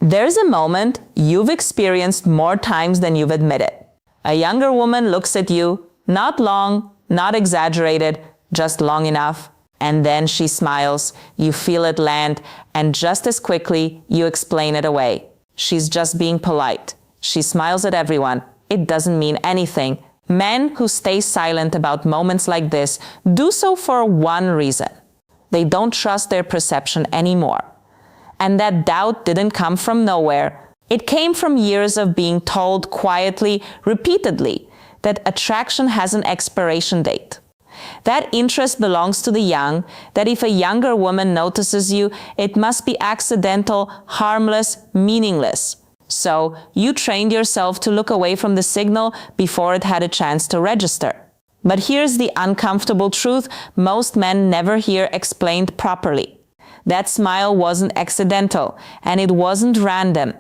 There's a moment you've experienced more times than you've admitted. A younger woman looks at you, not long, not exaggerated, just long enough, and then she smiles, you feel it land, and just as quickly you explain it away. She's just being polite. She smiles at everyone. It doesn't mean anything. Men who stay silent about moments like this do so for one reason. They don't trust their perception anymore. And that doubt didn't come from nowhere. It came from years of being told quietly, repeatedly, that attraction has an expiration date. That interest belongs to the young, that if a younger woman notices you, it must be accidental, harmless, meaningless. So you trained yourself to look away from the signal before it had a chance to register. But here's the uncomfortable truth most men never hear explained properly. That smile wasn't accidental, and it wasn't random.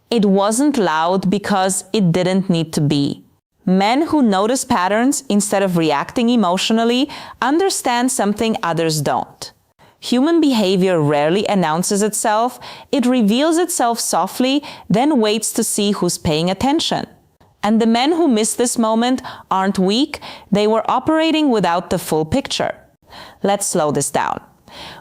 It wasn't loud because it didn't need to be. Men who notice patterns instead of reacting emotionally understand something others don't. Human behavior rarely announces itself. It reveals itself softly, then waits to see who's paying attention. And the men who miss this moment aren't weak. They were operating without the full picture. Let's slow this down.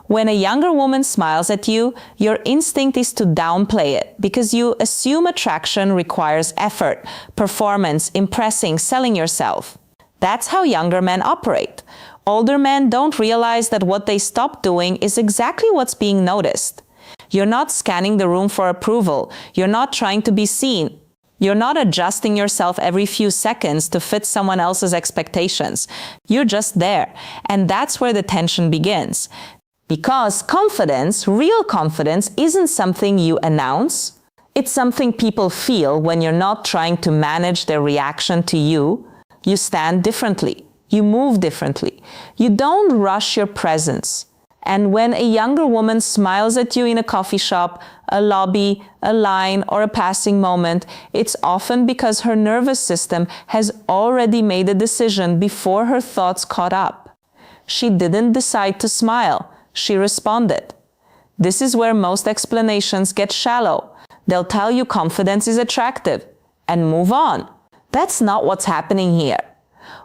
When a younger woman smiles at you, your instinct is to downplay it because you assume attraction requires effort, performance, impressing, selling yourself. That's how younger men operate. Older men don't realize that what they stop doing is exactly what's being noticed. You're not scanning the room for approval. You're not trying to be seen. You're not adjusting yourself every few seconds to fit someone else's expectations. You're just there. And that's where the tension begins. Because confidence, real confidence, isn't something you announce. It's something people feel when you're not trying to manage their reaction to you. You stand differently. You move differently. You don't rush your presence. And when a younger woman smiles at you in a coffee shop, a lobby, a line, or a passing moment, it's often because her nervous system has already made a decision before her thoughts caught up. She didn't decide to smile. She responded. This is where most explanations get shallow. They'll tell you confidence is attractive and move on. That's not what's happening here.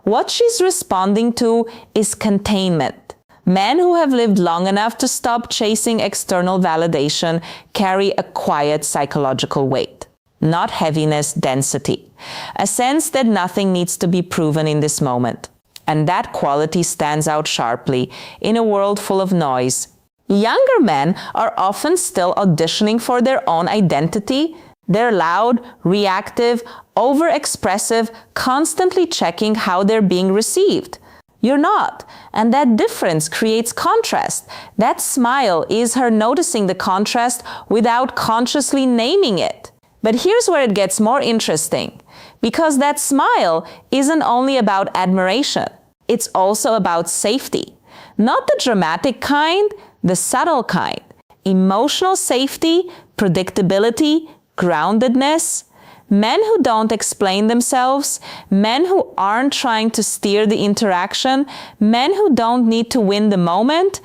What she's responding to is containment. Men who have lived long enough to stop chasing external validation carry a quiet psychological weight, not heaviness, density, a sense that nothing needs to be proven in this moment. And that quality stands out sharply in a world full of noise. Younger men are often still auditioning for their own identity. They're loud, reactive, overexpressive, constantly checking how they're being received. You're not. And that difference creates contrast. That smile is her noticing the contrast without consciously naming it. But here's where it gets more interesting. Because that smile isn't only about admiration. It's also about safety. Not the dramatic kind, the subtle kind. Emotional safety, predictability, groundedness. Men who don't explain themselves, men who aren't trying to steer the interaction, men who don't need to win the moment,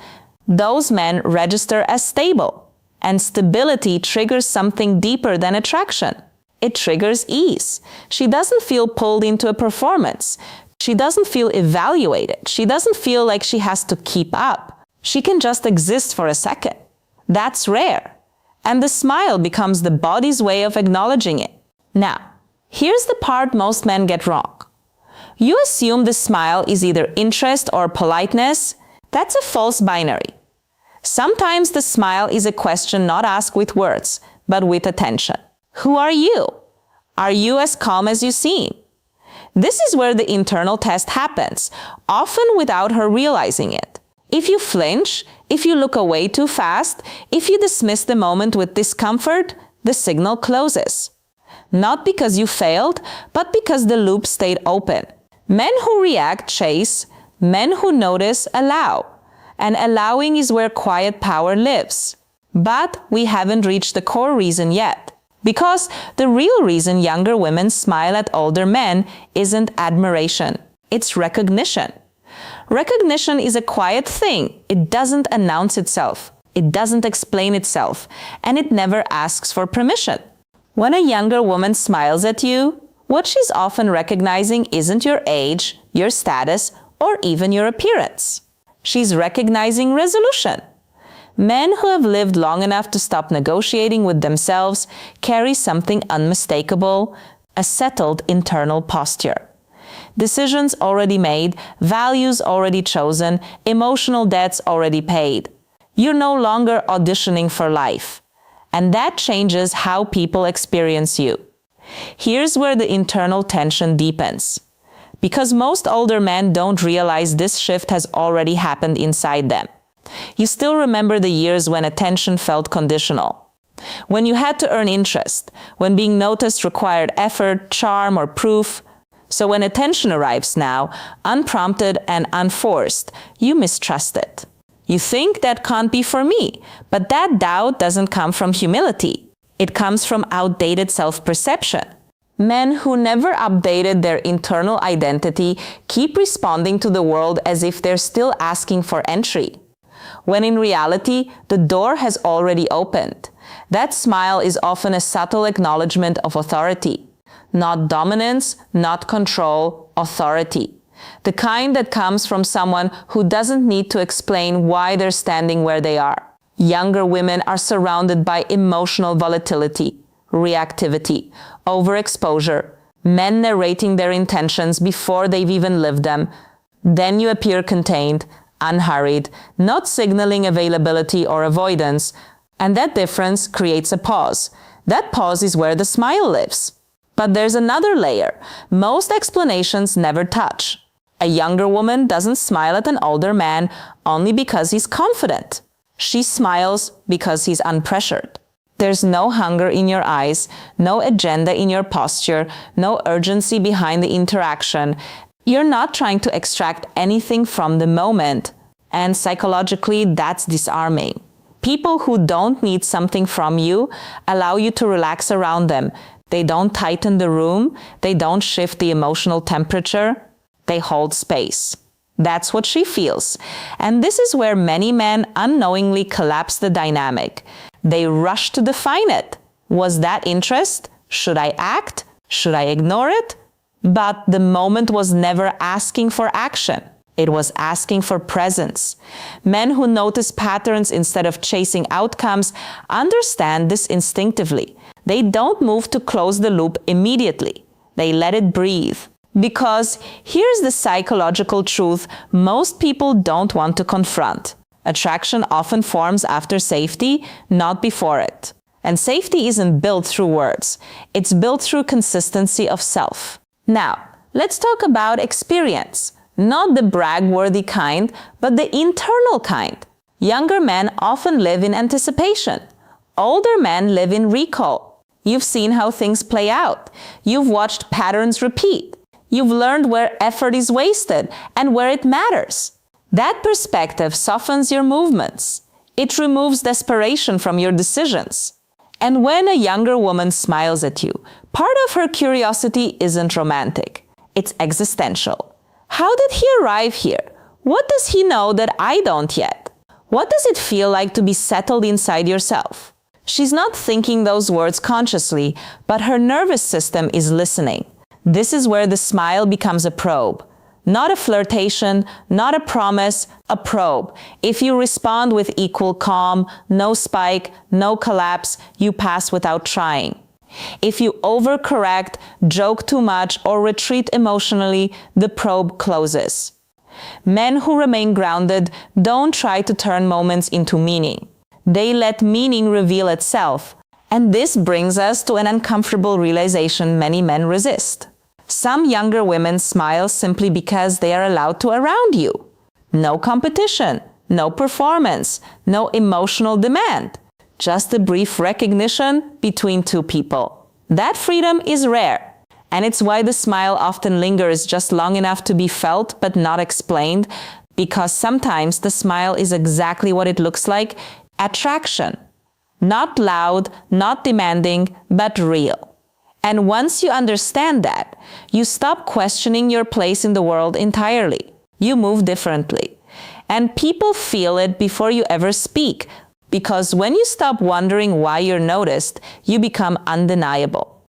those men register as stable. And stability triggers something deeper than attraction. It triggers ease. She doesn't feel pulled into a performance. She doesn't feel evaluated. She doesn't feel like she has to keep up. She can just exist for a second. That's rare. And the smile becomes the body's way of acknowledging it. Now, here's the part most men get wrong. You assume the smile is either interest or politeness. That's a false binary. Sometimes the smile is a question not asked with words, but with attention. Who are you? Are you as calm as you seem? This is where the internal test happens, often without her realizing it. If you flinch, if you look away too fast, if you dismiss the moment with discomfort, the signal closes. Not because you failed, but because the loop stayed open. Men who react chase, men who notice allow. And allowing is where quiet power lives. But we haven't reached the core reason yet. Because the real reason younger women smile at older men isn't admiration. It's recognition. Recognition is a quiet thing. It doesn't announce itself. It doesn't explain itself, and it never asks for permission. When a younger woman smiles at you, what she's often recognizing isn't your age, your status, or even your appearance. She's recognizing resolution. Men who have lived long enough to stop negotiating with themselves carry something unmistakable, a settled internal posture. Decisions already made, values already chosen, emotional debts already paid. You're no longer auditioning for life. And that changes how people experience you. Here's where the internal tension deepens. Because most older men don't realize this shift has already happened inside them. You still remember the years when attention felt conditional. When you had to earn interest, when being noticed required effort, charm, or proof. So when attention arrives now, unprompted and unforced, you mistrust it. You think that can't be for me, but that doubt doesn't come from humility. It comes from outdated self-perception. Men who never updated their internal identity keep responding to the world as if they're still asking for entry, when in reality, the door has already opened. That smile is often a subtle acknowledgement of authority. Not dominance, not control, authority. The kind that comes from someone who doesn't need to explain why they're standing where they are. Younger women are surrounded by emotional volatility, reactivity, overexposure, men narrating their intentions before they've even lived them. Then you appear contained, unhurried, not signaling availability or avoidance, and that difference creates a pause. That pause is where the smile lives. But there's another layer. Most explanations never touch. A younger woman doesn't smile at an older man only because he's confident. She smiles because he's unpressured. There's no hunger in your eyes, no agenda in your posture, no urgency behind the interaction. You're not trying to extract anything from the moment, and psychologically, that's disarming. People who don't need something from you allow you to relax around them. They don't tighten the room, they don't shift the emotional temperature, they hold space. That's what she feels. And this is where many men unknowingly collapse the dynamic. They rush to define it. Was that interest? Should I act? Should I ignore it? But the moment was never asking for action. It was asking for presence. Men who notice patterns instead of chasing outcomes understand this instinctively. They don't move to close the loop immediately. They let it breathe. Because here's the psychological truth most people don't want to confront. Attraction often forms after safety, not before it. And safety isn't built through words. It's built through consistency of self. Now, let's talk about experience. Not the brag-worthy kind, but the internal kind. Younger men often live in anticipation. Older men live in recall. You've seen how things play out. You've watched patterns repeat. You've learned where effort is wasted and where it matters. That perspective softens your movements. It removes desperation from your decisions. And when a younger woman smiles at you, part of her curiosity isn't romantic. It's existential. How did he arrive here? What does he know that I don't yet? What does it feel like to be settled inside yourself? She's not thinking those words consciously, but her nervous system is listening. This is where the smile becomes a probe. Not a flirtation, not a promise, a probe. If you respond with equal calm, no spike, no collapse, you pass without trying. If you overcorrect, joke too much, or retreat emotionally, the probe closes. Men who remain grounded don't try to turn moments into meaning. They let meaning reveal itself. And this brings us to an uncomfortable realization many men resist. Some younger women smile simply because they are allowed to around you. No competition, no performance, no emotional demand. Just a brief recognition between two people. That freedom is rare. And it's why the smile often lingers just long enough to be felt but not explained, because sometimes the smile is exactly what it looks like: attraction. Not loud, not demanding, but real. And once you understand that, you stop questioning your place in the world entirely. You move differently. And people feel it before you ever speak. Because when you stop wondering why you're noticed, you become undeniable.